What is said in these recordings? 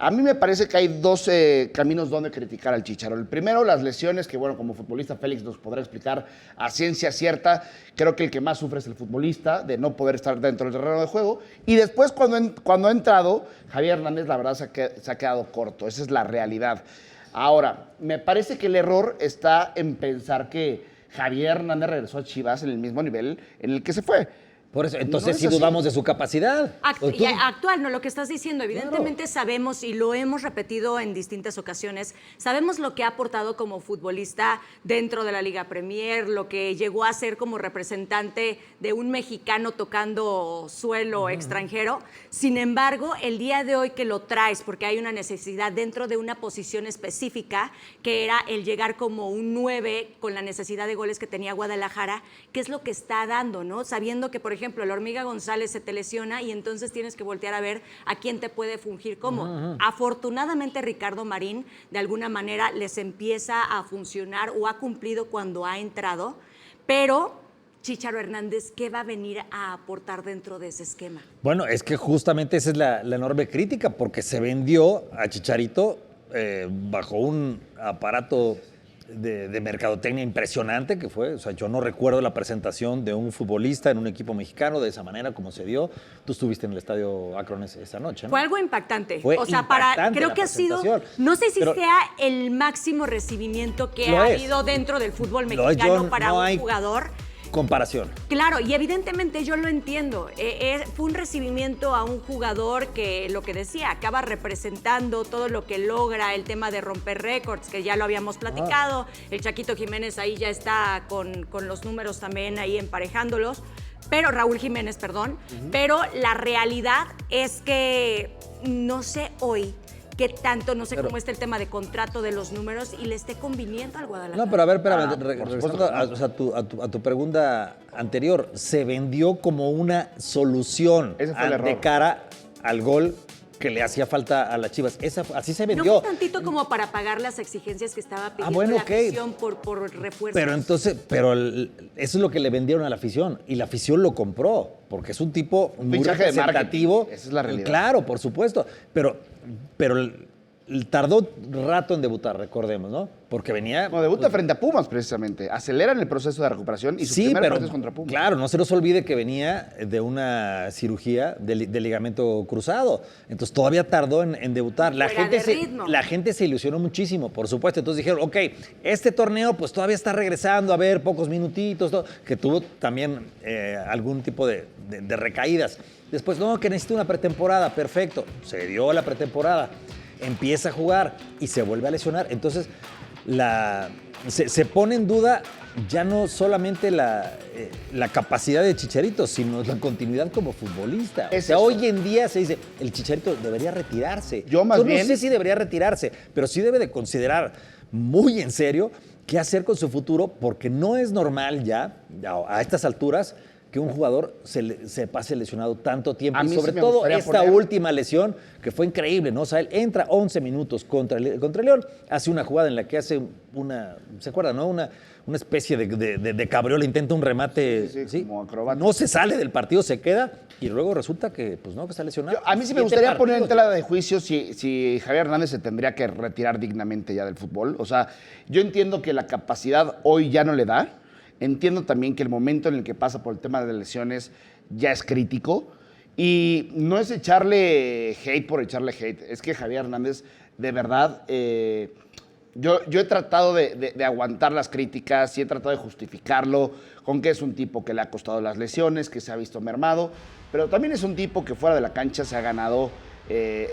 A mí me parece que hay dos caminos donde criticar al Chicharo. El primero, las lesiones, que bueno, como futbolista Félix nos podrá explicar a ciencia cierta. Creo que el que más sufre es el futbolista, de no poder estar dentro del terreno de juego. Y después, cuando ha entrado, Javier Hernández, la verdad, se ha quedado corto. Esa es la realidad. Ahora, me parece que el error está en pensar que Javier Hernández regresó a Chivas en el mismo nivel en el que se fue. Por eso, entonces No sí es así. dudamos de su capacidad. Actual, no, lo que estás diciendo, evidentemente sabemos y lo hemos repetido en distintas ocasiones, sabemos lo que ha aportado como futbolista dentro de la Liga Premier, lo que llegó a ser como representante de un mexicano tocando suelo extranjero. Sin embargo, el día de hoy que lo traes, porque hay una necesidad dentro de una posición específica, que era el llegar como un 9 con la necesidad de goles que tenía Guadalajara, ¿qué es lo que está dando, no? Sabiendo que, por ejemplo, la Hormiga González se te lesiona y entonces tienes que voltear a ver a quién te puede fungir como. Afortunadamente, Ricardo Marín, de alguna manera, les empieza a funcionar o ha cumplido cuando ha entrado, pero Chicharo Hernández, ¿qué va a venir a aportar dentro de ese esquema? Bueno, es que justamente esa es la enorme crítica, porque se vendió a Chicharito bajo un aparato de mercadotecnia impresionante que fue. O sea, yo no recuerdo la presentación de un futbolista en un equipo mexicano de esa manera como se dio. Tú estuviste en el Estadio Akron esa noche, ¿no? Fue algo impactante. Fue o sea, impactante creo la que ha sido, presentación. no sé si Pero sea el máximo recibimiento que lo ha es. habido dentro del fútbol Lo es, mexicano John, para no un hay jugador. comparación. Claro, y evidentemente yo lo entiendo. Fue un recibimiento a un jugador que, lo que decía, acaba representando todo lo que logra, el tema de romper récords, que ya lo habíamos platicado. El Chaquito Jiménez ahí ya está con los números también ahí emparejándolos. Pero Raúl Jiménez, perdón. Pero la realidad es que no sé hoy qué tanto, no sé cómo está el tema de contrato de los números y le esté conviniendo al Guadalajara. No, pero a ver, espérame, por regresando a tu pregunta anterior, se vendió como una solución Ese fue el error. de cara al gol que le hacía falta a las Chivas. Así se No vendió. fue tantito como para pagar las exigencias que estaba pidiendo bueno, la ok. afición por refuerzos. Pero entonces, eso es lo que le vendieron a la afición y la afición lo compró, porque es un tipo muy fichaje de representativo. marketing, esa es la realidad. Claro, por supuesto, pero tardó rato en debutar, recordemos, ¿no? Porque venía... No, debuta frente a Pumas, precisamente. Aceleran el proceso de recuperación y su primer partido es contra Pumas. Claro, no se nos olvide que venía de una cirugía de ligamento cruzado. Entonces todavía tardó en debutar. La gente se ilusionó muchísimo, por supuesto. Entonces dijeron, ok, este torneo pues todavía está regresando, a ver, pocos minutitos, todo, que tuvo también algún tipo de recaídas. Después, no, que necesita una pretemporada. Perfecto, se dio la pretemporada. Empieza a jugar y se vuelve a lesionar. Entonces, se pone en duda ya no solamente la capacidad de Chicharito, sino la continuidad como futbolista. O sea, hoy en día se dice, el Chicharito debería retirarse. Yo no sé si debería retirarse, pero sí debe de considerar muy en serio qué hacer con su futuro, porque no es normal ya, a estas alturas, que un jugador se pase lesionado tanto tiempo. Y sobre todo esta última lesión, que fue increíble, ¿no? O sea, él entra 11 minutos contra León, hace una jugada en la que hace ¿se acuerdan, no? Una especie de cabriola, intenta un remate. Sí, como acrobata. No se sale del partido, se queda y luego resulta que, pues no, que está lesionado. A mí sí me gustaría poner en tela de juicio si Javier Hernández se tendría que retirar dignamente ya del fútbol. O sea, yo entiendo que la capacidad hoy ya no le da. Entiendo también que el momento en el que pasa por el tema de lesiones ya es crítico. Y no es echarle hate por echarle hate. Es que Javier Hernández, de verdad, yo he tratado de aguantar las críticas y he tratado de justificarlo con que es un tipo que le ha costado las lesiones, que se ha visto mermado. Pero también es un tipo que fuera de la cancha se ha ganado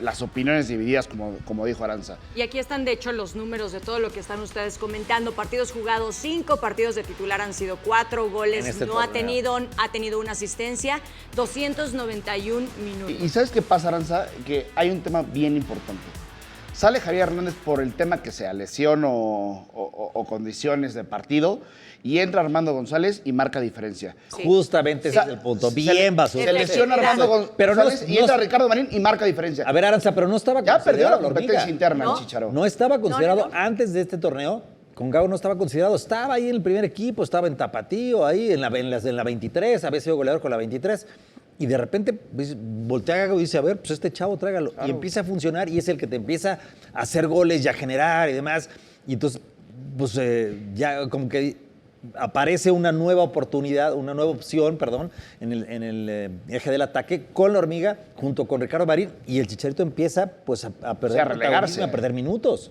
las opiniones divididas, como dijo Aranza. Y aquí están, de hecho, los números de todo lo que están ustedes comentando. Partidos jugados, 5 partidos de titular han sido 4 goles, ha tenido una asistencia, 291 minutos. ¿Y sabes qué pasa, Aranza? Que hay un tema bien importante. Sale Javier Hernández por el tema que sea, lesión o condiciones de partido, y entra Armando González y marca diferencia. Sí. Justamente ese es el punto. Bien, Basura. Se lesiona Armando González y entra Ricardo Marín y marca diferencia. A ver, Aranza, pero no estaba ya considerado. Ya perdió la competencia interna el Chicharo. No estaba considerado antes de este torneo. Con Gago no estaba considerado. Estaba ahí en el primer equipo, estaba en Tapatío, ahí en la 23, había sido goleador con la 23. Y de repente pues, voltea a Gago y dice, a ver, pues este chavo tráigalo. Claro. Y empieza a funcionar y es el que te empieza a hacer goles y a generar y demás. Y entonces, pues ya como que aparece una nueva oportunidad, una nueva opción, perdón, en el eje del ataque con la Hormiga junto con Ricardo Marín. Y el Chicharito empieza pues a perder, relegarse. a perder minutos.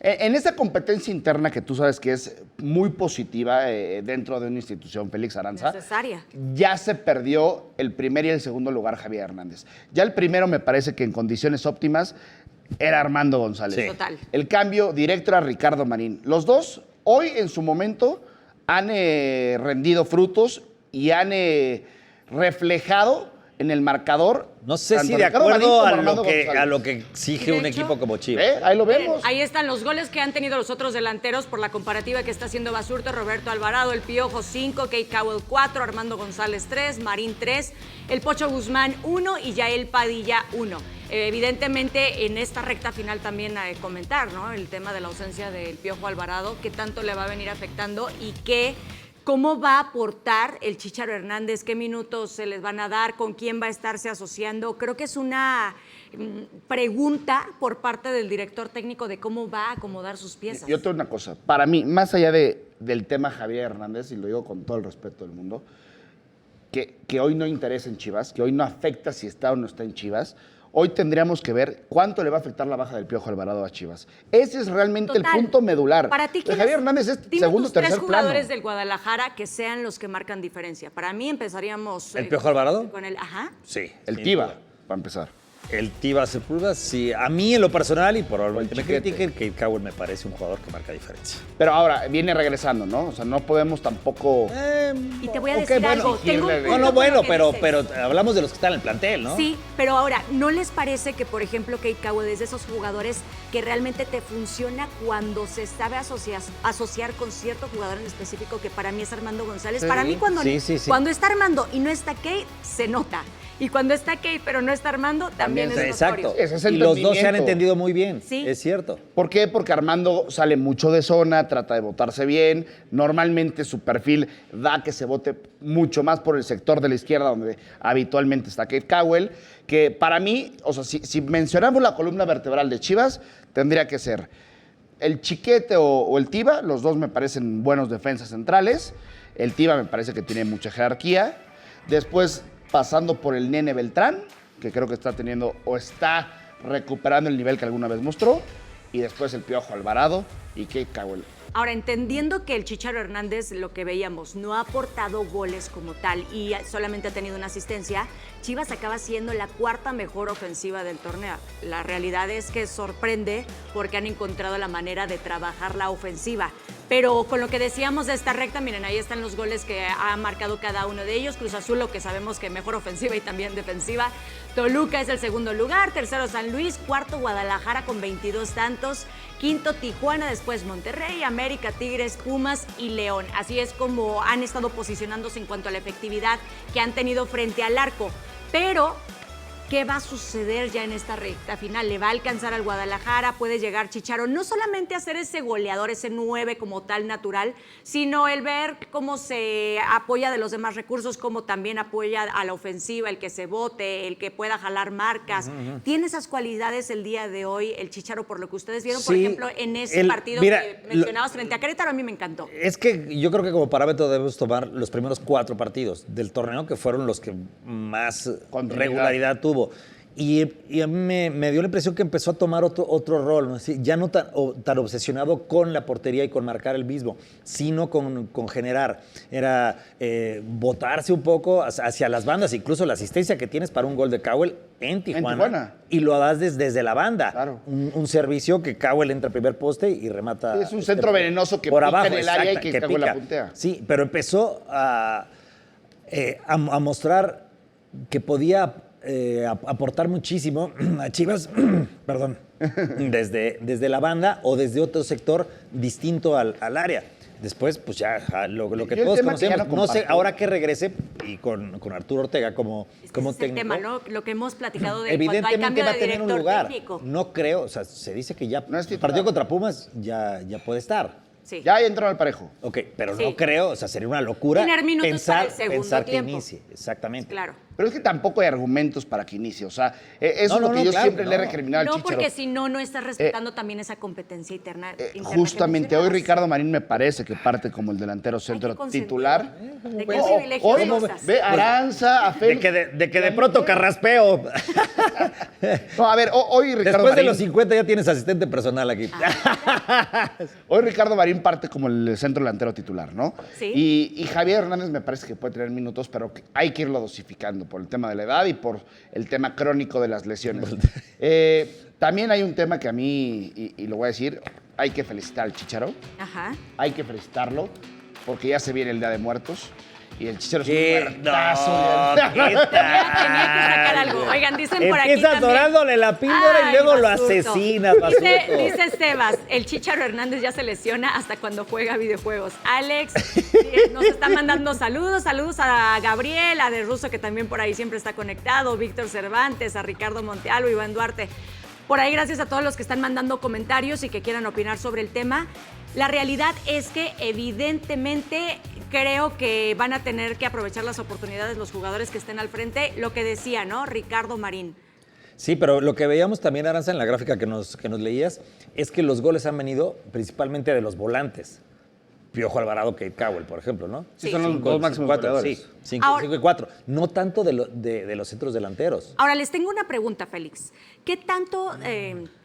En esa competencia interna que tú sabes que es muy positiva dentro de una institución, Félix Aranza, Necesaria. ya se perdió el primer y el segundo lugar Javier Hernández. Ya el primero me parece que en condiciones óptimas era Armando González. Sí. Total. El cambio directo era Ricardo Marín. Los dos hoy en su momento han rendido frutos y han reflejado en el marcador. No sé tanto si de Ricardo Marín acuerdo como a Armando lo, que, González. a lo que exige De un hecho, equipo como Chivas. Ahí lo vemos. Ahí están los goles que han tenido los otros delanteros por la comparativa que está haciendo Basurto, Roberto Alvarado, el Piojo 5, Kate Cowell 4, Armando González 3, Marín 3, el Pocho Guzmán 1 y Yael Padilla 1. Evidentemente en esta recta final también hay que comentar, ¿no? El tema de la ausencia del Piojo Alvarado, qué tanto le va a venir afectando y cómo va a aportar el Chícharo Hernández, qué minutos se les van a dar, con quién va a estarse asociando. Creo que es una pregunta por parte del director técnico de cómo va a acomodar sus piezas. Yo tengo una cosa, para mí, más allá del tema Javier Hernández, y lo digo con todo el respeto del mundo, que hoy no interesa en Chivas, que hoy no afecta si está o no está en Chivas, hoy tendríamos que ver cuánto le va a afectar la baja del Piojo Alvarado a Chivas. Ese es realmente Total. el punto medular. Para ti, De Javier Hernández es dime segundo o tus tres tercer plano. jugadores del Guadalajara que sean los que marcan diferencia. Para mí empezaríamos... ¿El Piojo Alvarado? Con el, ajá. Sí. El sin Tiva, duda. para empezar. El Tiva Sepúlveda, sí. A mí en lo personal y probablemente me Chiquete. critiquen, que Cowell me parece un jugador que marca diferencia. Pero ahora, viene regresando, ¿no? O sea, no podemos tampoco... Y te voy a ok, decir bueno. algo. Tengo un No, punto No, no, con bueno, lo que pero dices. hablamos de los que están en el plantel, ¿no? Sí, pero ahora, ¿no les parece que, por ejemplo, Kate Cowell es de esos jugadores que realmente te funciona cuando se sabe asociar con cierto jugador en específico, que para mí es Armando González? Sí, Para mí, cuando está Armando y no está Kate, se nota. Y cuando está Kate pero no está Armando, también es Exacto. notorio. Ese es el Y los dos se han entendimiento. entendido muy bien. Sí. Es cierto. ¿Por qué? Porque Armando sale mucho de zona, trata de votarse bien. Normalmente su perfil da que se vote mucho más por el sector de la izquierda, donde habitualmente está Kate Cowell. Que para mí, o sea, si mencionamos la columna vertebral de Chivas, tendría que ser el Chiquete o el Tiva. Los dos me parecen buenos defensas centrales. El Tiva me parece que tiene mucha jerarquía. Después, pasando por el Nene Beltrán, que creo que está teniendo o está recuperando el nivel que alguna vez mostró, y después el Piojo Alvarado y Kate Cowell. Ahora, entendiendo que el Chícharo Hernández, lo que veíamos, no ha aportado goles como tal y solamente ha tenido una asistencia, Chivas acaba siendo la cuarta mejor ofensiva del torneo. La realidad es que sorprende porque han encontrado la manera de trabajar la ofensiva. Pero con lo que decíamos de esta recta, miren, ahí están los goles que ha marcado cada uno de ellos. Cruz Azul, lo que sabemos que mejor ofensiva y también defensiva. Toluca es el segundo lugar, tercero San Luis, cuarto Guadalajara con 22 tantos, quinto Tijuana, después Monterrey, América, Tigres, Pumas y León. Así es como han estado posicionándose en cuanto a la efectividad que han tenido frente al arco. Pero ¿qué va a suceder ya en esta recta final? ¿Le va a alcanzar al Guadalajara? ¿Puede llegar Chicharo? No solamente a ser ese goleador, ese 9 como tal natural, sino el ver cómo se apoya de los demás recursos, cómo también apoya a la ofensiva, el que se bote, el que pueda jalar marcas. ¿Tiene esas cualidades el día de hoy el Chicharo por lo que ustedes vieron, por Sí, ejemplo, en ese partido mira, que mencionabas frente a Querétaro? A mí me encantó. Es que yo creo que como parámetro debemos tomar los primeros 4 partidos del torneo, que fueron los que más Continuidad. regularidad tuvo. Y a mí me dio la impresión que empezó a tomar otro rol, ¿no? Así, ya no tan obsesionado con la portería y con marcar el mismo, sino con generar. Era botarse un poco hacia las bandas, incluso la asistencia que tienes para un gol de Cowell en Tijuana. Y lo das desde la banda. Claro. Un servicio que Cowell entra al primer poste y remata. Sí, es un centro venenoso que por pica abajo, en el área y exacto, que Cowell la pica. puntea. Sí, pero empezó a mostrar que podía aportar muchísimo a Chivas, perdón, desde la banda o desde otro sector distinto al área. Después, pues ya lo que Yo el todos tema que ya conocemos. no No sé, comparto. ahora que regrese y con Arturo Ortega como Es técnico. el tema, ¿no? Lo que hemos platicado de cuando hay Evidentemente cambio va a de tener un director lugar. técnico. No creo, o sea, se dice que ya No es el titular. partido contra Pumas ya puede estar. Sí. Ya entró al parejo. Ok, pero Sí. no creo, o sea, sería una locura Tener minutos para el segundo pensar que tiempo. inicie. Exactamente. Claro. Pero es que tampoco hay argumentos para que inicie. O sea, eso es lo que yo siempre le he recriminado al No, Chicharo. porque si no estás respetando también esa competencia interna. Justamente hoy Ricardo Marín me parece que parte como el delantero centro titular. ¿De qué privilegio Hoy gozas? ve Aranza, a Félix. De que de pronto carraspeo. No, a ver, hoy Ricardo Después de Marín, los 50 ya tienes asistente personal aquí. hoy Ricardo Marín parte como el centro delantero titular, ¿no? Sí. Y Javier Hernández me parece que puede tener minutos, pero que hay que irlo dosificando por el tema de la edad y por el tema crónico de las lesiones. También hay un tema que a mí, y lo voy a decir, hay que felicitar al Chicharo. Ajá. Hay que felicitarlo porque ya se viene el Día de Muertos. Y el Chicharo es ¿Qué? un muertazo. No, ¿qué Tenía que sacar algo. Oigan, dicen por aquí Empiezas también. dorándole la píldora y Ay, luego lo basurto. asesinas, basurto. Dice Sebas, el Chícharo Hernández ya se lesiona hasta cuando juega videojuegos. Alex nos está mandando saludos a Gabriel, a De Russo, que también por ahí siempre está conectado, Víctor Cervantes, a Ricardo Montealo, Iván Duarte. Por ahí, gracias a todos los que están mandando comentarios y que quieran opinar sobre el tema. La realidad es que evidentemente creo que van a tener que aprovechar las oportunidades los jugadores que estén al frente. Lo que decía, ¿no? Ricardo Marín. Sí, pero lo que veíamos también, Aranza, en la gráfica que nos leías, es que los goles han venido principalmente de los volantes. Piojo Alvarado, Kate Cowell, por ejemplo, ¿no? Sí, son los dos máximos goleadores. Sí, 5 y 4. No tanto de los centros delanteros. Ahora, les tengo una pregunta, Félix. ¿Qué tanto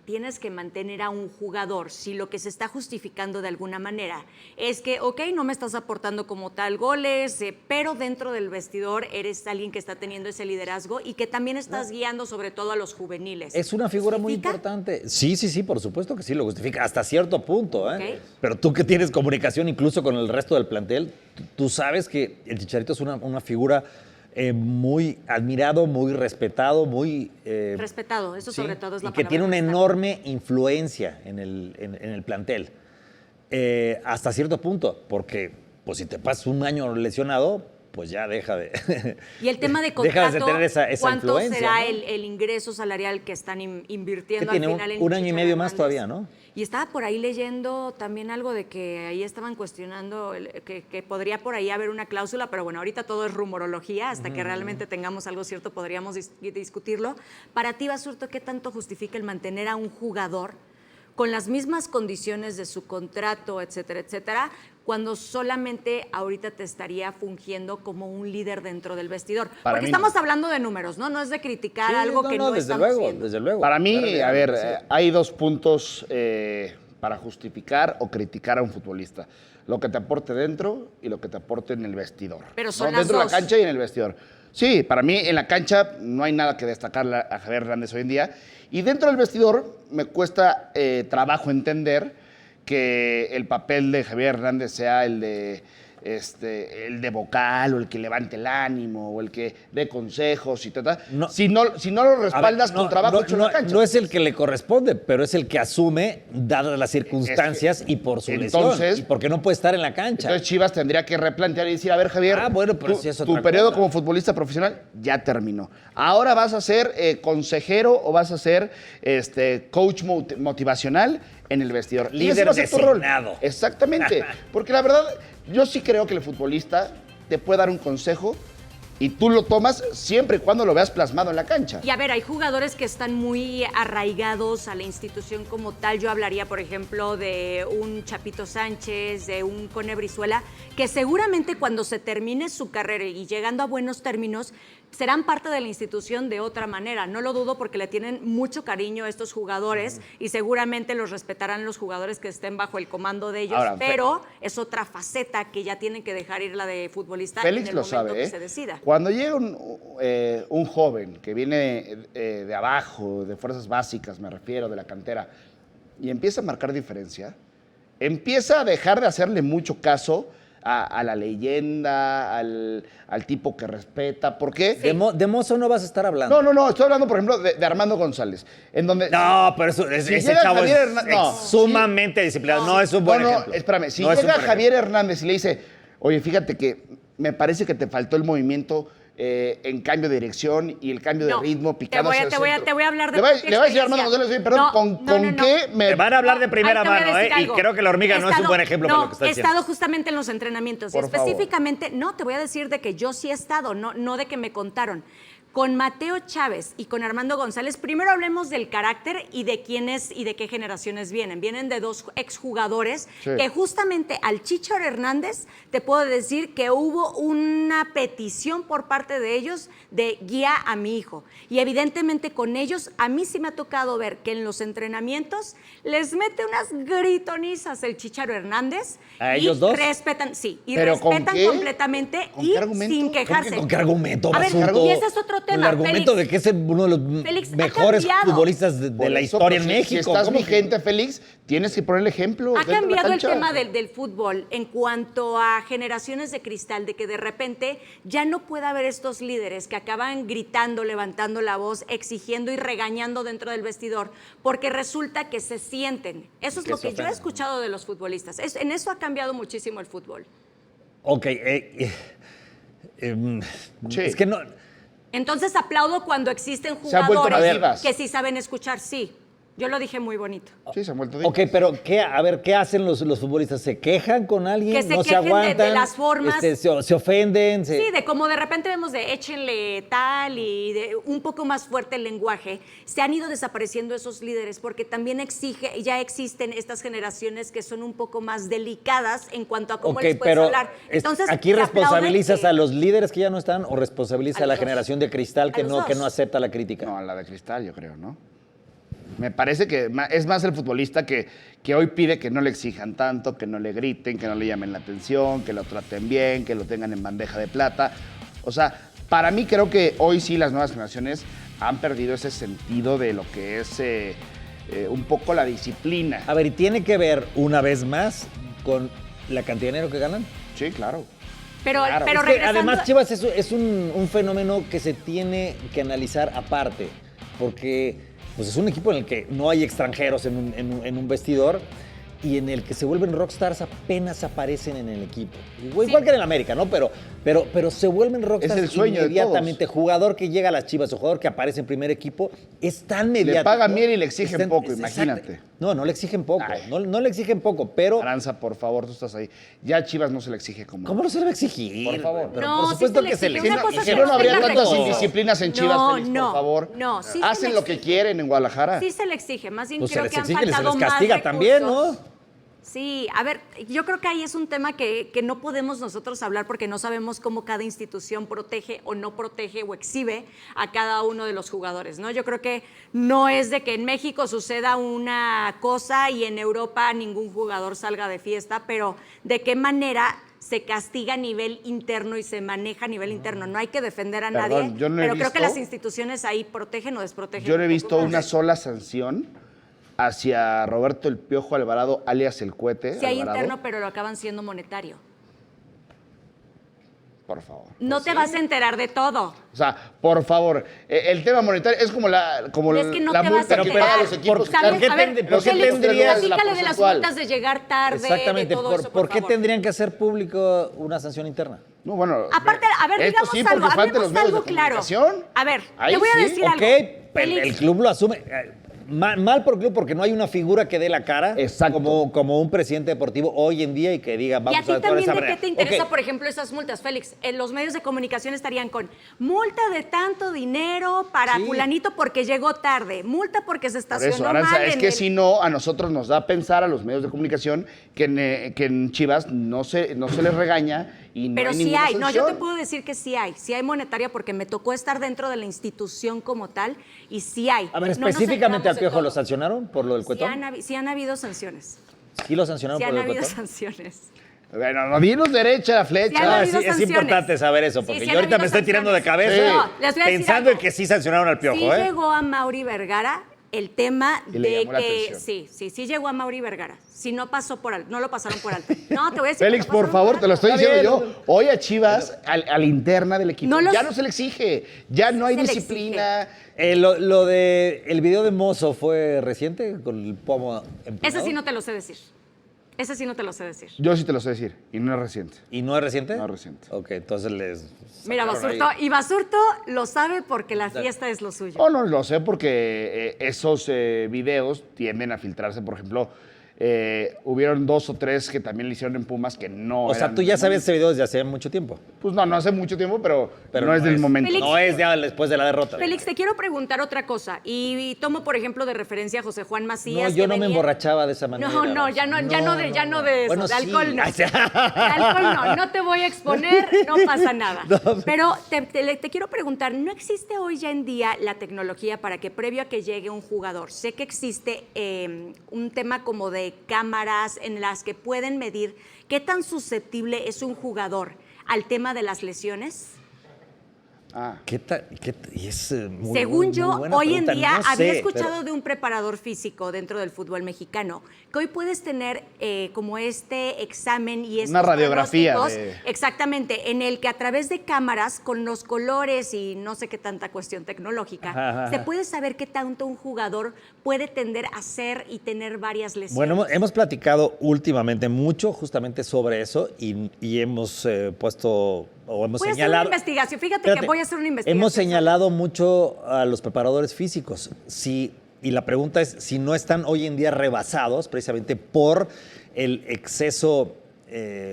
tienes que mantener a un jugador si lo que se está justificando de alguna manera es que, ok, no me estás aportando como tal goles, pero dentro del vestidor eres alguien que está teniendo ese liderazgo y que también estás guiando sobre todo a los juveniles? Es una figura muy ¿Justifica? importante. Sí, por supuesto que sí, lo justifica hasta cierto punto. Ok. Pero tú que tienes comunicación incluso con el resto del plantel, tú sabes que el Chicharito es una figura muy admirado, muy respetado, muy... Respetado, eso sí, sobre todo es la y que palabra tiene una destacar. enorme influencia en el plantel. Hasta cierto punto, porque pues si te pasas un año lesionado, pues ya deja de... Y el tema de dejas contrato, de tener esa ¿cuánto influencia, será ¿no? el ingreso salarial que están invirtiendo Que tiene al final en un año y Chicharo medio más Hernández? todavía, ¿no? Y estaba por ahí leyendo también algo de que ahí estaban cuestionando que podría por ahí haber una cláusula, pero bueno, ahorita todo es rumorología, hasta que realmente tengamos algo cierto podríamos discutirlo. Para ti, Basurto, ¿qué tanto justifica el mantener a un jugador con las mismas condiciones de su contrato, etcétera, etcétera, cuando solamente ahorita te estaría fungiendo como un líder dentro del vestidor? Para Porque mí estamos hablando de números, ¿no? No es de criticar Sí, algo que no desde estamos luego, haciendo. desde luego. Para mí, Claro, a ver, sí. hay dos puntos para justificar o criticar a un futbolista. Lo que te aporte dentro y lo que te aporte en el vestidor. Pero son ¿no? las Dentro de dos. la cancha y en el vestidor. Sí, para mí en la cancha no hay nada que destacar a Javier Hernández hoy en día. Y dentro del vestidor me cuesta trabajo entender que el papel de Javier Hernández sea el de vocal o el que levante el ánimo o el que dé consejos y tal. No. Si no lo respaldas con trabajo hecho en la cancha. No es el que le corresponde, pero es el que asume, dadas las circunstancias y por su entonces- lesión. Y porque no puede estar en la cancha. Entonces Chivas tendría que replantear y decir, a ver, Javier, Bueno, pero sí es tu otra periodo cosa. como futbolista profesional ya terminó. Ahora vas a ser consejero o vas a ser coach motivacional en el vestidor. Y ese Líder va a ser tu rol. designado. Exactamente. Porque la verdad, yo sí creo que el futbolista te puede dar un consejo y tú lo tomas siempre y cuando lo veas plasmado en la cancha. Y a ver, hay jugadores que están muy arraigados a la institución como tal. Yo hablaría, por ejemplo, de un Chapito Sánchez, de un Cone Brizuela, que seguramente cuando se termine su carrera y llegando a buenos términos, serán parte de la institución de otra manera. No lo dudo porque le tienen mucho cariño a estos jugadores y seguramente los respetarán los jugadores que estén bajo el comando de ellos, Ahora, pero es otra faceta que ya tienen que dejar ir la de futbolista Félix en el lo momento sabe, que se decida. Cuando llega un joven que viene de abajo, de fuerzas básicas, me refiero, de la cantera, y empieza a marcar diferencia, empieza a dejar de hacerle mucho caso a la leyenda, al tipo que respeta. ¿Por qué? De Mozo no vas a estar hablando. No, estoy hablando, por ejemplo, de Armando González, en donde... No, pero Si ese llega chavo Javier es Hernández- no, sumamente disciplinado. No, es un buen ejemplo. Espérame, si No es un llega buen Javier Hernández y le dice, oye, fíjate que me parece que te faltó el movimiento en cambio de dirección y el cambio de ritmo, picando hacia el te voy a hablar de Le voy a decir a Armando González, perdón, ¿con qué me...? Te van a hablar de primera Ahí te voy a mano, decir Y algo. creo que la hormiga no es un buen ejemplo para lo que está he diciendo. estado justamente en los entrenamientos. Por Específicamente, no, te voy a decir de que yo sí he estado, no de que me contaron. Con Mateo Chávez y con Armando González, primero hablemos del carácter y de quiénes y de qué generaciones vienen. Vienen de dos exjugadores que justamente al Chícharo Hernández te puedo decir que hubo una petición por parte de ellos de guía a mi hijo. Y evidentemente con ellos a mí sí me ha tocado ver que en los entrenamientos les mete unas gritonizas el Chícharo Hernández. ¿A y ellos dos? respetan, sí, y ¿Pero con respetan qué? completamente ¿Con y qué argumento? sin quejarse. ¿Con qué argumento, A ver, Basurto? y ese es otro tema. El argumento Félix. de que es uno de los Félix, ha mejores cambiado. futbolistas de Por la eso, historia pero en México. Si estás ¿Cómo que- vigente, Félix, tienes que poner el ejemplo. Ha dentro de la cambiado el cancha. tema del fútbol en cuanto a generaciones de cristal, de que de repente ya no puede haber estos líderes que acaban gritando, levantando la voz, exigiendo y regañando dentro del vestidor, porque resulta que se sienten. Eso es Que lo se que yo he ofenden. escuchado de los futbolistas. En eso ha cambiado muchísimo el fútbol. Ok, Sí. es que no... Entonces aplaudo cuando existen Se han vuelto jugadores masivas. que sí saben escuchar, sí. Yo lo dije muy bonito. Sí, se han vuelto Ok, pero ¿qué hacen los futbolistas? ¿Se quejan con alguien? Que se ¿No se quejen de aguantan? las formas. Se ofenden? Sí, de como de repente vemos de échenle tal y de un poco más fuerte el lenguaje, se han ido desapareciendo esos líderes porque también ya existen estas generaciones que son un poco más delicadas en cuanto a cómo Ok, les puedes pero hablar. Entonces, ¿aquí te aplauden responsabilizas que- a los líderes que ya no están o responsabilizas A a la los dos. generación de cristal A que los no dos. acepta la crítica? No, la de cristal, yo creo, ¿no? Me parece que es más el futbolista que hoy pide que no le exijan tanto, que no le griten, que no le llamen la atención, que lo traten bien, que lo tengan en bandeja de plata. O sea, para mí creo que hoy sí las nuevas generaciones han perdido ese sentido de lo que es un poco la disciplina. A ver, ¿y tiene que ver una vez más con la cantidad de dinero que ganan? Sí, claro. Pero, Claro. pero Es que regresando... además, Chivas es un fenómeno que se tiene que analizar aparte, porque pues, es un equipo en el que no hay extranjeros en un vestidor y en el que se vuelven rockstars apenas aparecen en el equipo. Igual que en el América, ¿no? Pero se vuelven rockstars Es el sueño de inmediatamente. Jugador que llega a las Chivas o jugador que aparece en primer equipo es tan mediático. pagan bien y le exigen Están- poco, exacto. imagínate. No le exigen poco. Ay. No le exigen poco, pero... Aranza, por favor, tú estás ahí. Ya a Chivas no se le exige como... ¿Cómo no se le va a exigir? Por favor. Pero No, por sí supuesto se le que se le exige. Si Una no, cosa si es no, que no habría tenga tantas recursos. indisciplinas en Chivas, No, Félix, no, por favor. no, sí se Hacen le lo que exige. quieren en Guadalajara. Sí se le exige, más bien Pues se creo les que han exige y se faltado les más castiga también, recursos. ¿no? Sí, a ver, yo creo que ahí es un tema que no podemos nosotros hablar porque no sabemos cómo cada institución protege o no protege o exhibe a cada uno de los jugadores, ¿no? Yo creo que no es de que en México suceda una cosa y en Europa ningún jugador salga de fiesta, pero de qué manera se castiga a nivel interno y se maneja a nivel interno. No hay que defender a Perdón, nadie, yo no he pero creo que visto- las instituciones ahí protegen o desprotegen. Yo no he un visto poco más. una sola sanción hacia Roberto el Piojo Alvarado, alias el Cohete. Sí hay Alvarado. interno, pero lo acaban siendo monetario. Por favor. No te vas a enterar de todo. O sea, por favor, el tema monetario es como la Es que no la te vas multa a que enterar. pagan los equipos. ¿Sabes? ¿por qué A ver, tendría- por qué Félix, tendrías la platícale de las porcentual? multas de llegar tarde, Exactamente. de todo eso, ¿Por qué favor. tendrían que hacer público una sanción interna? No, bueno. Aparte, a ver, esto digamos sí, algo, porque faltan hablemos los medios algo de claro. comunicación. A ver, Ahí te voy a sí. decir Ok, algo. el Félix, club lo asume. Mal por club porque no hay una figura que dé la cara Exacto. como un presidente deportivo hoy en día y que diga ¿y vamos a ti actuar de también esa de manera. qué te interesa, Ok, por ejemplo, esas multas, Félix? Los medios de comunicación estarían con multa de tanto dinero para Sí. fulanito porque llegó tarde, multa porque se Por estacionó eso, Aranza, mal es en que el- si no, a nosotros nos da a pensar, a los medios de comunicación, que en Chivas no se les regaña y no Pero hay sí ninguna hay, no, yo te sanción. puedo decir que sí hay monetaria porque me tocó estar dentro de la institución como tal y sí hay. a ver, No nos específicamente al enteramos de Piojo todo. lo sancionaron por lo del Sí cuetón. sí han habido sanciones. Sí lo sancionaron Sí por han lo del habido cuetón. sanciones. Bueno, no dinos derecha la flecha. Sí han Ah, habido sí, es sanciones. importante saber eso, Sí, porque sí yo han ahorita habido me estoy tirando de sanciones. cabeza Sí. No, les voy a decir pensando en algo. que sí sancionaron al Piojo, Sí ¿eh? llegó a Mauri Vergara el tema Y le de llamó la que atención. sí llegó a Mauri Vergara. Si no pasó por alto, no lo pasaron por alto. No, te voy a decir. Félix, que lo por pasaron favor, te lo estoy Está diciendo bien. yo. Hoy a Chivas, a la interna del equipo, No los- ya no se le exige. Ya no hay se le disciplina. Lo de el video de Mozo fue reciente con el pomo empinado. Ese sí no te lo sé decir. Ese sí no te lo sé decir. Yo sí te lo sé decir, y no es reciente. ¿Y no es reciente? No es reciente. Ok, entonces les... Mira, sacaron Basurto, ahí. y Basurto lo sabe porque la fiesta es lo suyo. Oh, no, lo sé porque esos videos tienden a filtrarse. Por ejemplo, hubieron 2 o 3 que también le hicieron en Pumas que no O sea, eran tú ya del sabías momento. ese video desde hace mucho tiempo. Pues no hace mucho tiempo, pero no es del momento. Félix, No es ya después de la derrota. Félix, te quiero preguntar otra cosa. Y tomo, por ejemplo, de referencia a José Juan Macías. No, yo que no me venía- emborrachaba de esa manera. No, ya no de eso, Bueno, de sí. alcohol no. Ay, sí. De alcohol no te voy a exponer, no pasa nada. Pero te quiero preguntar, ¿no existe hoy ya en día la tecnología para que previo a que llegue un jugador, sé que existe un tema como de cámaras en las que pueden medir qué tan susceptible es un jugador al tema de las lesiones? Ah. Y es Según yo, buena hoy en pregunta. día No había sé, escuchado pero- de un preparador físico dentro del fútbol mexicano, que hoy puedes tener como este examen y Una radiografía pronósticos, exactamente, en el que a través de cámaras, con los colores y no sé qué tanta cuestión tecnológica, Ajá. se puede saber qué tanto un jugador puede tender a ser y tener varias lesiones. Bueno, hemos platicado últimamente mucho justamente sobre eso y hemos puesto o hemos Voy a hacer señalado... una investigación, fíjate Espérate, que voy a hacer una investigación. Hemos señalado mucho a los preparadores físicos. Y la pregunta es si no están hoy en día rebasados precisamente por el exceso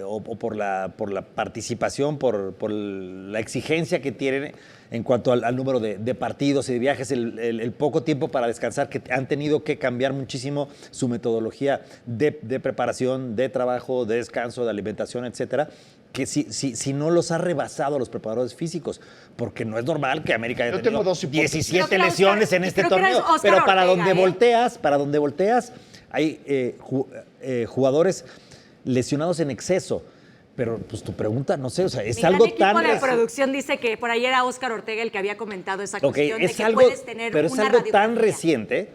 o por la participación, por la exigencia que tienen en cuanto al número de partidos y de viajes, el poco tiempo para descansar, que han tenido que cambiar muchísimo su metodología de preparación, de trabajo, de descanso, de alimentación, etcétera, que si no los ha rebasado a los preparadores físicos, porque no es normal que América haya Yo tengo tenido dos hipótesis. 17 Creo que era lesiones Oscar- en este creo que era torneo, Oscar pero para Ortega, donde volteas, hay jugadores lesionados en exceso. Pero pues tu pregunta, no sé, o sea, es Mi gran algo equipo tan... de producción dice que por ahí era Óscar Ortega el que había comentado esa Ok, cuestión de es que algo, puedes tener pero es una algo tan radiografía. reciente,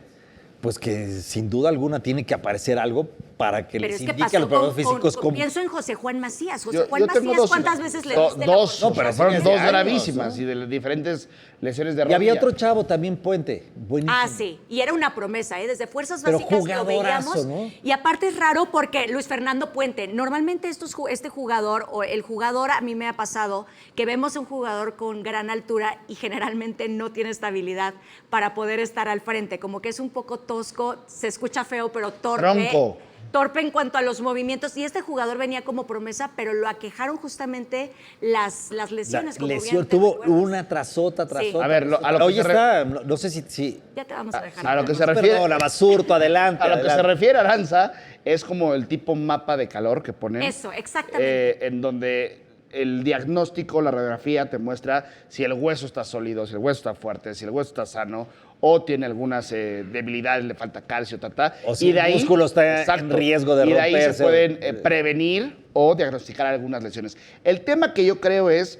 pues que sin duda alguna tiene que aparecer algo para que Pero les es que indique a pasó los preparadores físicos cómo... pienso en José Juan Macías. José Yo Juan tengo Macías, ¿cuántas veces le diste la dos, No, pero fueron sí es dos de años, gravísimas ¿no? y de diferentes lesiones de Y rodilla. había otro chavo también, Puente, buenísimo. Ah, sí, y era una promesa, ¿eh? Desde Fuerzas Pero Básicas lo jugadorazo, veíamos. ¿no? Y aparte es raro porque Luis Fernando Puente, normalmente este jugador o el jugador, a mí me ha pasado que vemos un jugador con gran altura y generalmente no tiene estabilidad para poder estar al frente, como que es un poco tosco, se escucha feo, pero torpe. Tronco. Torpe en cuanto a los movimientos. Y este jugador venía como promesa, pero lo aquejaron justamente las lesiones. como Lesión, bien te tuvo recuerdas. una tras otra, tras Sí. otra. A ver, a lo que Hoy se está, no sé si Ya te vamos a dejar. a lo que se refiere... Perdón, Basurto, adelante. A lo que se adelante. refiere Aranza es como el tipo mapa de calor que ponen. Eso, exactamente. En donde el diagnóstico, la radiografía te muestra si el hueso está sólido, si el hueso está fuerte, si el hueso está sano o tiene algunas debilidades, le falta calcio, O si el músculo está en riesgo de y de ahí se romperse. pueden prevenir o diagnosticar algunas lesiones. El tema que yo creo es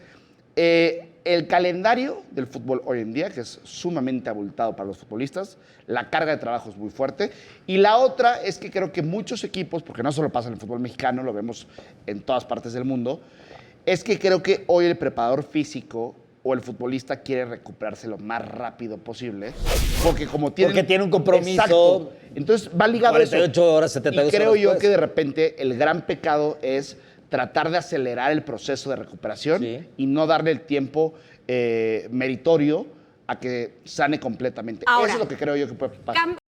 el calendario del fútbol hoy en día, que es sumamente abultado para los futbolistas, la carga de trabajo es muy fuerte, y la otra es que creo que muchos equipos, porque no solo pasa en el fútbol mexicano, lo vemos en todas partes del mundo, es que creo que hoy el preparador físico o el futbolista quiere recuperarse lo más rápido posible, porque como tiene... Porque tiene un compromiso. Exacto. Entonces va ligado a eso. 48 horas, 72 Y creo horas yo después. que de repente el gran pecado es tratar de acelerar el proceso de recuperación Sí. y no darle el tiempo meritorio a que sane completamente. Ahora, Eso es lo que creo yo que puede pasar.